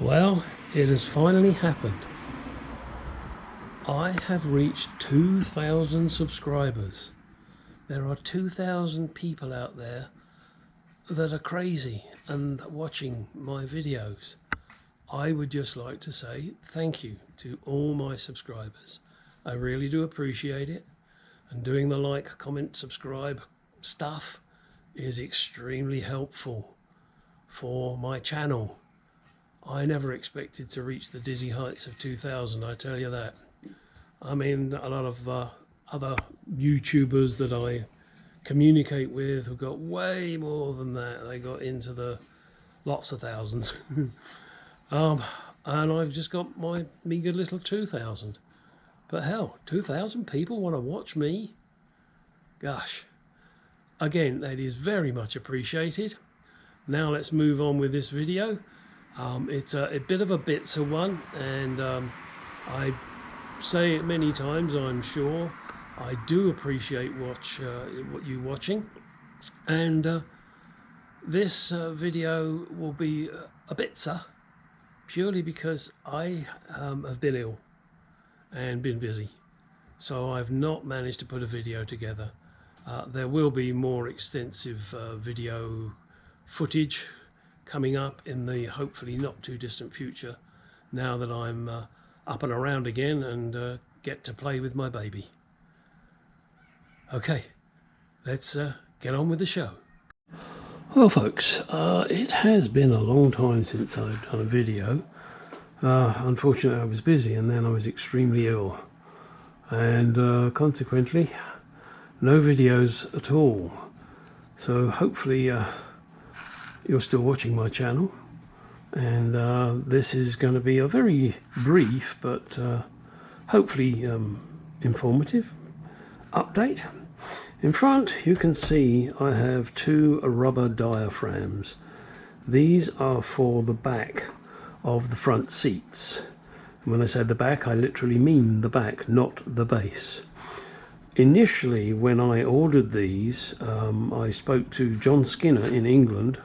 Well, it has finally happened. I have reached 2,000 subscribers. There are 2,000 people out there that are crazy and watching my videos. I would just like to say thank you to all my subscribers. I really do appreciate it. And doing the like, comment, subscribe stuff is extremely helpful for my channel. I never expected to reach the dizzy heights of 2,000, I tell you that. I mean, a lot of other YouTubers that I communicate with have got way more than that. They got into the lots of thousands. And I've just got my meager little 2,000. But hell, 2,000 people want to watch me? Gosh. Again, that is very much appreciated. Now let's move on with this video. It's a bit of a bits of one, and I say it many times, I'm sure. I do appreciate what you're watching, and this video will be a bitser purely because I have been ill and been busy, so I've not managed to put a video together. There will be more extensive video footage coming up in the hopefully not too distant future, now that I'm up and around again and get to play with my baby. Okay, let's get on with the show. Well folks, it has been a long time since I've done a video. Unfortunately I was busy and then I was extremely ill, and consequently no videos at all. So hopefully you're still watching my channel, and this is going to be a very brief but hopefully informative update. In front you can see I have two rubber diaphragms. These are for the back of the front seats. And when I say the back, I literally mean the back, not the base. Initially, when I ordered these, I spoke to John Skinner in England,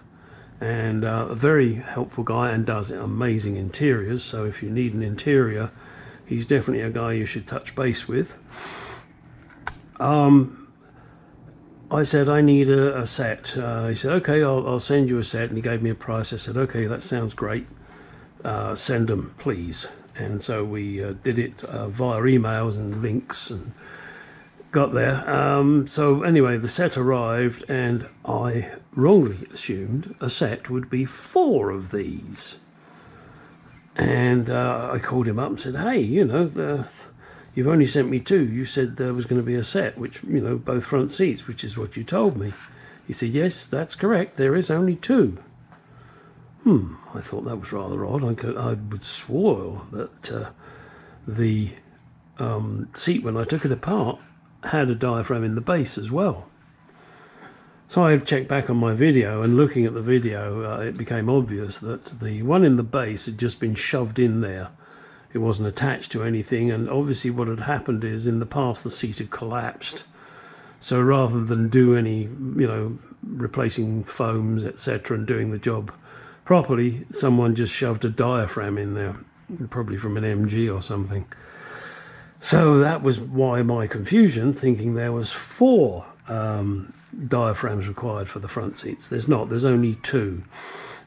and a very helpful guy, and does amazing interiors. So if you need an interior, he's definitely a guy you should touch base with. I said I need a set. He said, okay, I'll send you a set, and he gave me a price. I said, okay, that sounds great. Send them, please. And so we did it via emails and links, and got there. So anyway, the set arrived, and I wrongly assumed a set would be 4 of these. And I called him up and said, hey, you know, you've only sent me 2. You said there was going to be a set, which, you know, both front seats, which is what you told me. He said, yes, that's correct. There is only 2. I thought that was rather odd. I would swore that the seat, when I took it apart, had a diaphragm in the base as well. So I checked back on my video, and looking at the video, it became obvious that the one in the base had just been shoved in there. It wasn't attached to anything, and obviously what had happened is in the past the seat had collapsed. So rather than do any, you know, replacing foams, etc., and doing the job properly, someone just shoved a diaphragm in there, probably from an MG or something. So that was why my confusion, thinking there was 4 diaphragms required for the front seats. There's not, there's only 2.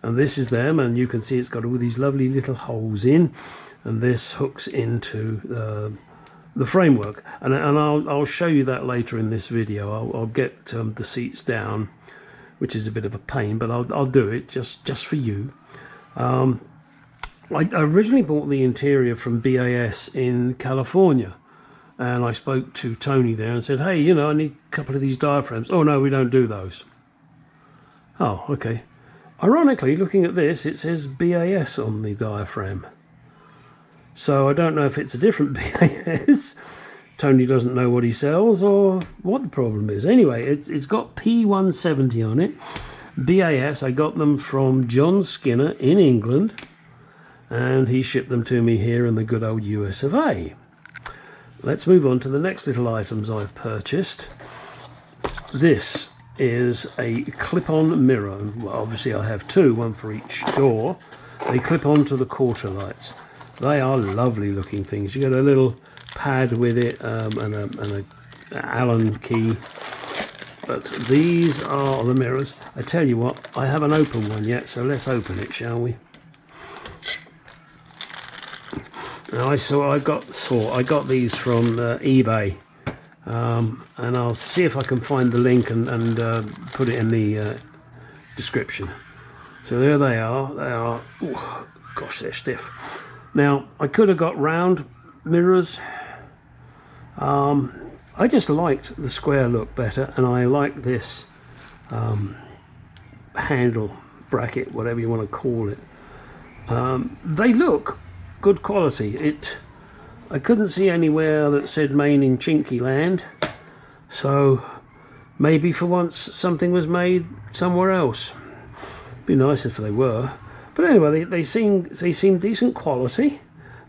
And this is them, and you can see it's got all these lovely little holes in, and this hooks into the framework. And I'll show you that later in this video. I'll get the seats down, which is a bit of a pain, but I'll do it just for you. I originally bought the interior from BAS in California, and I spoke to Tony there and said, hey, you know, I need a couple of these diaphragms. Oh no, we don't do those. Oh, okay. Ironically, looking at this, it says BAS on the diaphragm. So I don't know if it's a different BAS. Tony doesn't know what he sells or what the problem is. Anyway, it's got P170 on it. BAS, I got them from John Skinner in England, and he shipped them to me here in the good old US of A. Let's move on to the next little items I've purchased. This is a clip-on mirror. Well, obviously I have 2, one for each door. They clip onto the quarter lights. They are lovely looking things. You get a little pad with it and a Allen key. But these are the mirrors. I tell you what, I haven't opened one yet, so let's open it, shall we? Now I got these from eBay, and I'll see if I can find the link and put it in the description. So there they are. They are, oh, gosh, they're stiff. Now I could have got round mirrors. I just liked the square look better, and I like this handle bracket, whatever you want to call it. They look good quality. I couldn't see anywhere that said made in Chinky Land, so maybe for once something was made somewhere else. Be nice if they were, but anyway, they seem decent quality.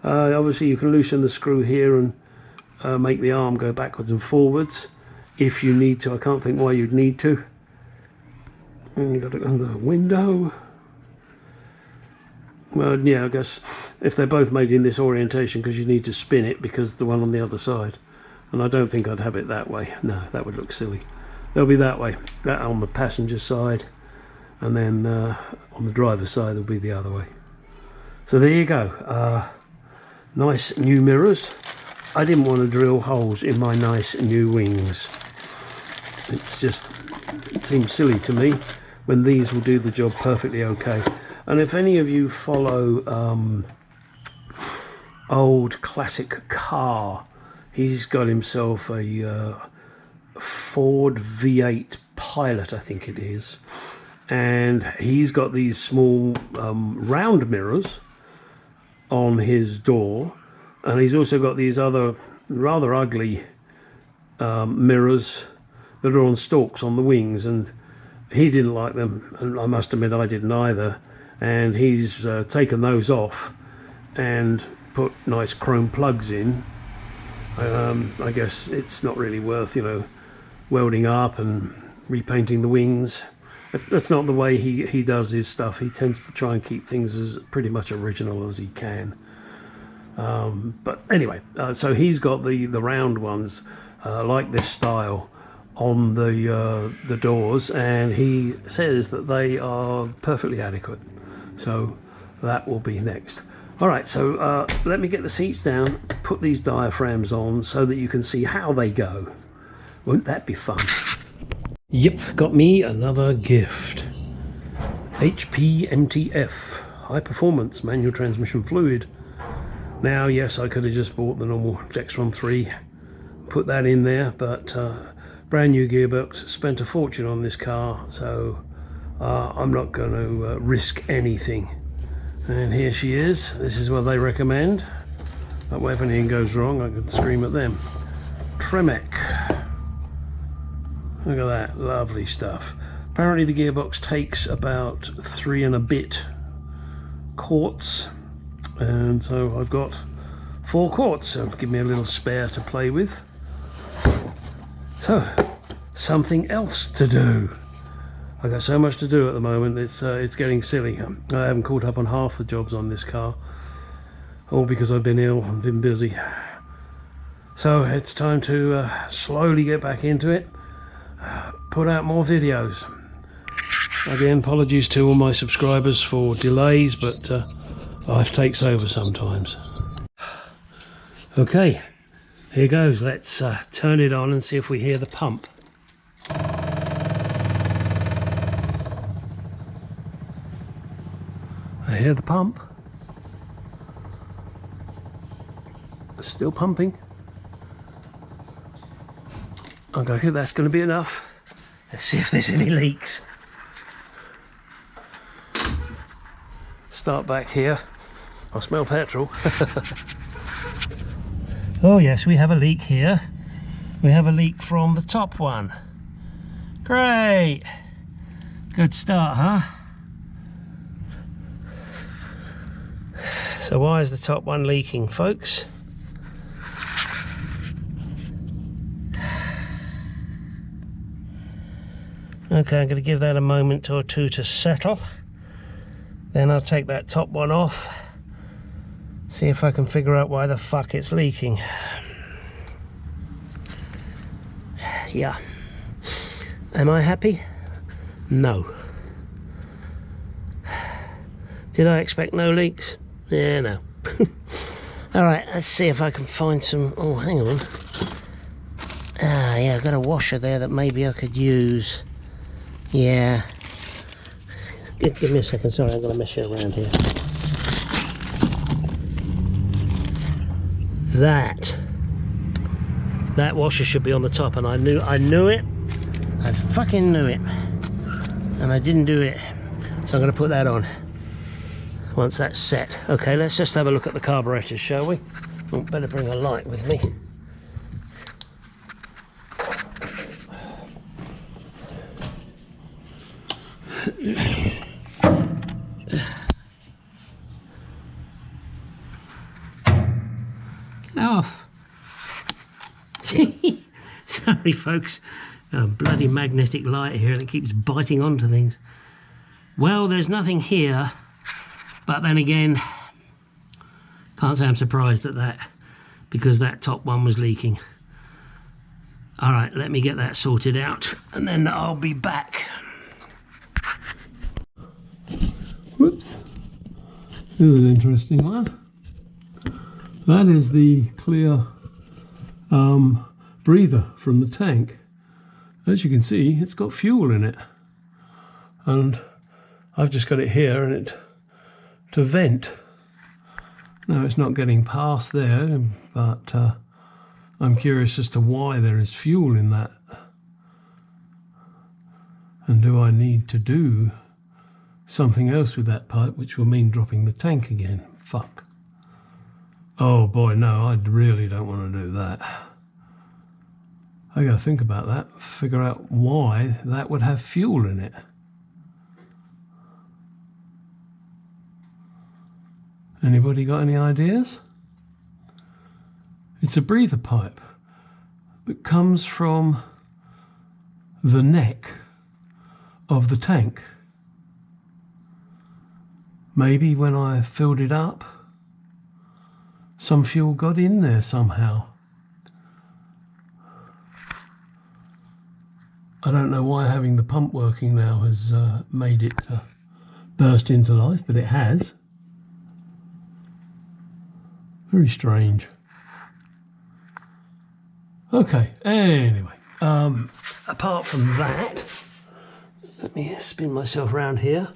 Obviously you can loosen the screw here and make the arm go backwards and forwards if you need to. I can't think why you'd need to. And you've got to go on the window. Well, yeah, I guess if they're both made in this orientation, because you need to spin it, because the one on the other side, and I don't think I'd have it that way. No, that would look silly. They'll be that way, that on the passenger side, and then on the driver's side they'll be the other way. So there you go. Nice new mirrors. I didn't want to drill holes in my nice new wings. It seems silly to me when these will do the job perfectly okay. And if any of you follow old classic car, he's got himself a Ford V8 Pilot, I think it is, and he's got these small round mirrors on his door, and he's also got these other rather ugly mirrors that are on stalks on the wings, and he didn't like them, and I must admit I didn't either. And he's taken those off and put nice chrome plugs in. I guess it's not really worth, welding up and repainting the wings. That's not the way he does his stuff. He tends to try and keep things as pretty much original as he can. But anyway, so he's got the round ones like this style on the doors, and he says that they are perfectly adequate. So that will be next. All right, so let me get the seats down, put these diaphragms on so that you can see how they go. Won't that be fun? Yep, got me another gift. HP MTF, high performance manual transmission fluid. Now, yes, I could have just bought the normal Dexron 3, put that in there, but brand new gearbox, spent a fortune on this car, so I'm not going to risk anything. And here she is. This is what they recommend. That way if anything goes wrong I can scream at them. Tremec. Look at that, lovely stuff. Apparently the gearbox takes about 3 and a bit quarts, and so I've got 4 quarts, so give me a little spare to play with. So something else to do. I've got so much to do at the moment, it's getting silly. I haven't caught up on half the jobs on this car, all because I've been ill and been busy. So it's time to slowly get back into it, put out more videos. Again, apologies to all my subscribers for delays, but life takes over sometimes. Okay, here goes. Let's turn it on and see if we hear the pump. I hear the pump. It's still pumping. Okay, that's going to be enough. Let's see if there's any leaks. Start back here. I smell petrol. Oh yes, we have a leak here. We have a leak from the top one. Great. Good start, huh? So why is the top one leaking, folks? Okay, I'm going to give that a moment or two to settle. Then I'll take that top one off, see if I can figure out why the fuck it's leaking. Yeah. Am I happy? No. Did I expect no leaks? Yeah, no. Alright, let's see if I can find some... Oh, hang on. Ah, yeah, I've got a washer there that maybe I could use. Yeah. Give me a second, sorry, I'm going to mess you around here. That washer should be on the top, and I knew it. I fucking knew it. And I didn't do it. So I'm going to put that on once that's set. Okay, let's just have a look at the carburetors, shall we? Oh, better bring a light with me. Oh, sorry folks, a bloody magnetic light here and it keeps biting onto things. Well, there's nothing here, but then again, can't say I'm surprised at that, because that top one was leaking. All right, let me get that sorted out and then I'll be back. Whoops, this is an interesting one. That is the clear breather from the tank. As you can see, it's got fuel in it, and I've just got it here and it to vent. Now it's not getting past there, but I'm curious as to why there is fuel in that, and do I need to do something else with that pipe, which will mean dropping the tank again. Fuck. Oh boy, no, I really don't want to do that. I gotta think about that, figure out why that would have fuel in it. Anybody got any ideas? It's a breather pipe that comes from the neck of the tank. Maybe when I filled it up, some fuel got in there somehow. I don't know why having the pump working now has made it burst into life, but it has. Very strange. Okay, anyway, apart from that, let me spin myself around here.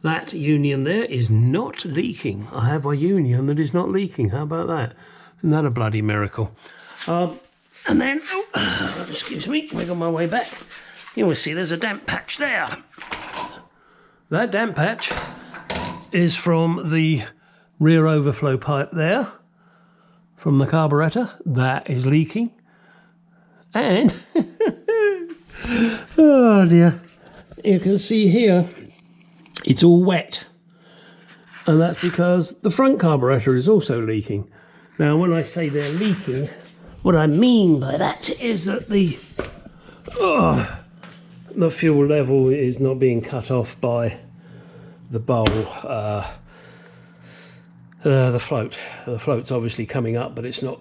That union there is not leaking. I have a union that is not leaking. How about that? Isn't that a bloody miracle? And then, oh, excuse me, wiggle my way back. You will see there's a damp patch there. That damp patch is from the rear overflow pipe there, from the carburetor. That is leaking. And, oh dear, you can see here, it's all wet, and that's because the front carburetor is also leaking. Now when I say they're leaking, what I mean by that is that the fuel level is not being cut off by the bowl, the float. The float's obviously coming up, but it's not,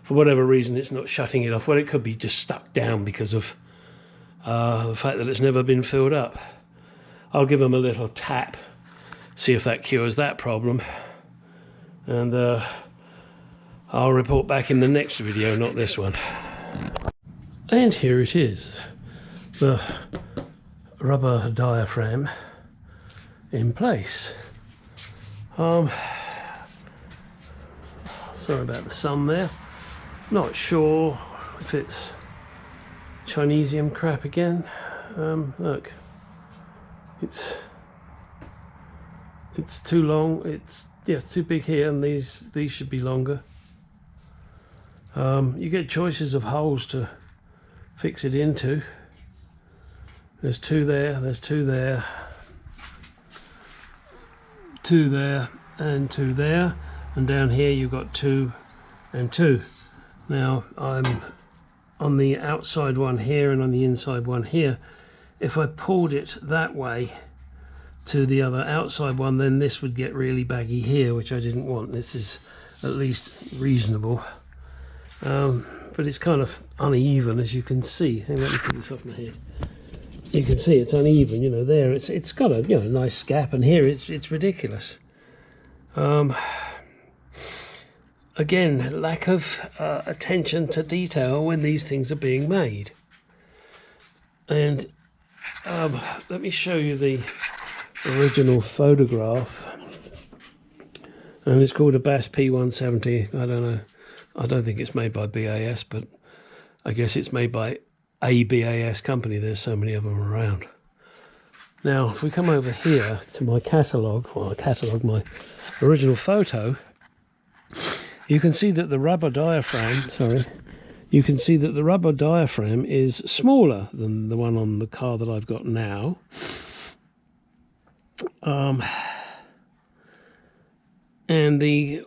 for whatever reason, it's not shutting it off. Well, it could be just stuck down because of the fact that it's never been filled up. I'll give them a little tap, see if that cures that problem, and I'll report back in the next video, not this one. And here it is, the rubber diaphragm in place. Sorry about the sun there. Not sure if it's Chinesium crap again. Look. It's too long. It's too big here, and these should be longer. You get choices of holes to fix it into. There's two there, there's two there, two there, and two there, and down here you've got 2 and 2. Now I'm on the outside one here and on the inside one here. If I pulled it that way, to the other outside one, then this would get really baggy here, which I didn't want. This is at least reasonable, but it's kind of uneven, as you can see. Hang on, let me put this off my head. You can see it's uneven, you know. There it's got a, you know, nice gap, and here it's ridiculous. Again, lack of attention to detail when these things are being made. And let me show you the original photograph, and it's called a Bass P170. I don't know, I don't think it's made by BAS, but I guess it's made by a BAS company. There's so many of them around. Now if we come over here to my catalogue, my original photo, you can see that the rubber diaphragm, you can see that the rubber diaphragm is smaller than the one on the car that I've got now. And the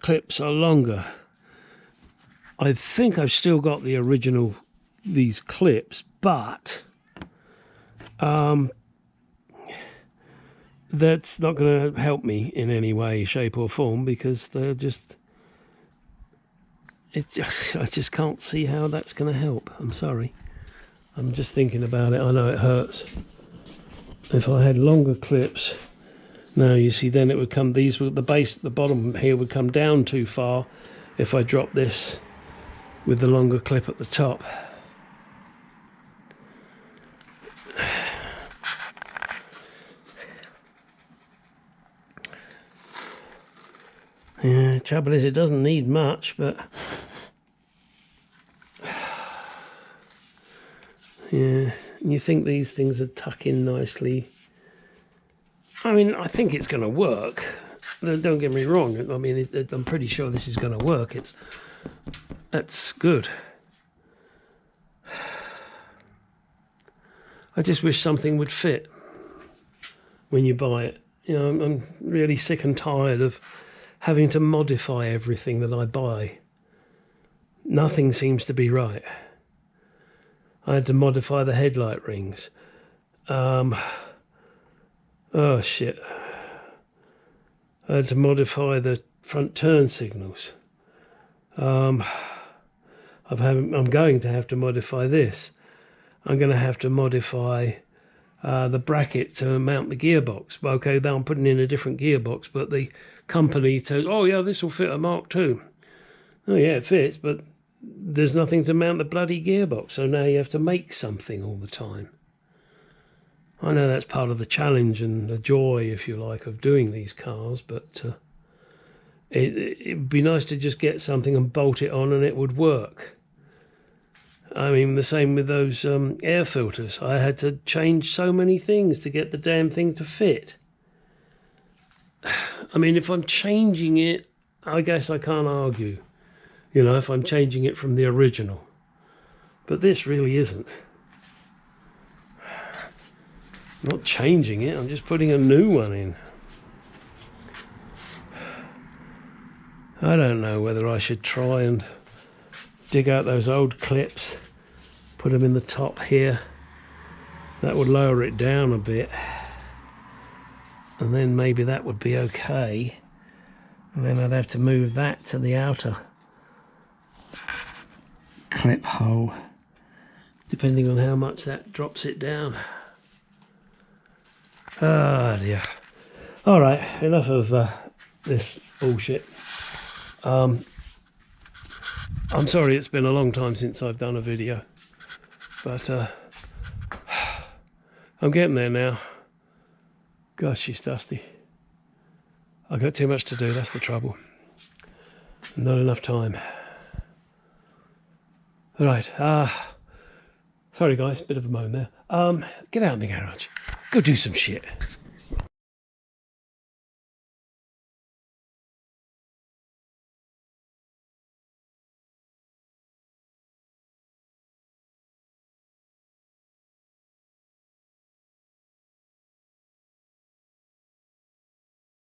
clips are longer. I think I've still got the original, these clips, but that's not going to help me in any way, shape or form, because they're just, I just can't see how that's going to help. I'm sorry. I'm just thinking about it. I know it hurts. If I had longer clips, now you see, then it would come, these would, the base, the bottom here would come down too far if I drop this with the longer clip at the top. Yeah, trouble is it doesn't need much, but yeah, you think these things would tuck in nicely. I mean, I think it's going to work. Don't get me wrong. I mean, I'm pretty sure this is going to work. That's good. I just wish something would fit when you buy it. You know, I'm really sick and tired of having to modify everything that I buy. Nothing seems to be right. I had to modify the headlight rings. Oh shit. I had to modify the front turn signals. I'm going to have to modify this. I'm going to have to modify the bracket to mount the gearbox. Okay, now I'm putting in a different gearbox, but the company says, oh yeah, this will fit a Mark II. Oh yeah, it fits, but there's nothing to mount the bloody gearbox, so now you have to make something all the time. I know that's part of the challenge and the joy, if you like, of doing these cars, but it'd be nice to just get something and bolt it on and it would work. I mean, the same with those air filters. I had to change so many things to get the damn thing to fit. I mean, if I'm changing it, I guess I can't argue, you know, if I'm changing it from the original. But this really isn't. I'm not changing it, I'm just putting a new one in. I don't know whether I should try and dig out those old clips, put them in the top here. That would lower it down a bit, and then maybe that would be okay. And then I'd have to move that to the outer clip hole, depending on how much that drops it down. Ah dear. Alright, enough of this bullshit. I'm sorry it's been a long time since I've done a video, but I'm getting there now. Gosh, she's dusty. I've got too much to do, that's the trouble. Not enough time. Right, sorry guys, bit of a moan there. Get out in the garage. Go do some shit.